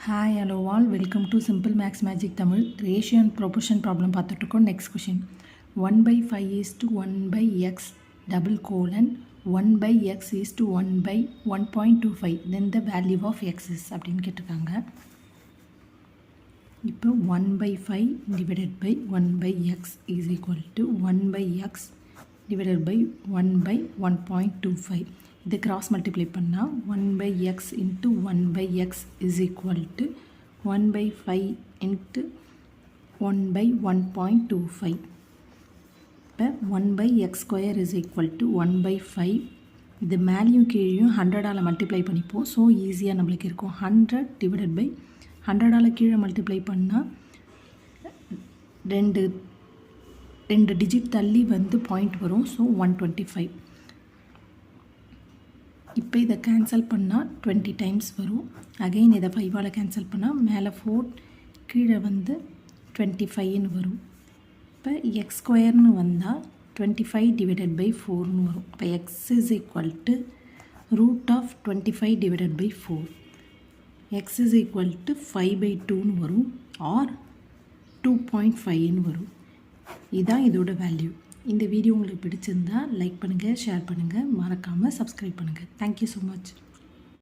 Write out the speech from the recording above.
Hi, hello all. Welcome to Simple Max Magic Tamil. Ratio and proportion problem பார்த்துட்டுருக்கோம். Next question. 1 by 5 is to 1 by x double colon 1 by x is to 1 by 1.25. Then the value of x is அப்படின்னு கேட்டிருக்காங்க. இப்போ 1 by 5 divided by 1 by x is equal to 1 by x divided by 1 by 1.25. இது cross multiply பண்ணால் 1 by x into 1 by x is equal to 1 by 5 into 1 by 1.25. இப்போ 1 by x square is equal to 1 by 5. இது மேலேயும் கீழேயும் 100ஆல் multiply பண்ணிப்போம். So ஈஸியாக நம்மளுக்கு இருக்கும். 100 divided by 100ஆல் கீழே மல்டிப்ளை பண்ணால் ரெண்டு டிஜிட் தள்ளி வந்து பாயிண்ட் வரும். ஸோ 125. இப்போ இதை கேன்சல் பண்ணால் 20 டைம்ஸ் வரும். அகெயின் இதை 5ஆல் கேன்சல் பண்ணால் மேலே 4 கீழே வந்து 25ன்னு வரும். இப்போ எக்ஸ் ஸ்கொயர்னு வந்தால் 25 டிவைடட் பை 4ன்னு வரும். இப்போ X is equal to root of 25 divided by 4. X is equal to 5/2ன்னு வரும் ஆர் 2.5ன்னு வரும். இதுதான் இதோட வேல்யூ. இந்த வீடியோ உங்களுக்கு பிடிச்சிருந்தா லைக் பண்ணுங்கள், ஷேர் பண்ணுங்கள், மறக்காமல் சப்ஸ்கிரைப் பண்ணுங்கள். Thank you so much.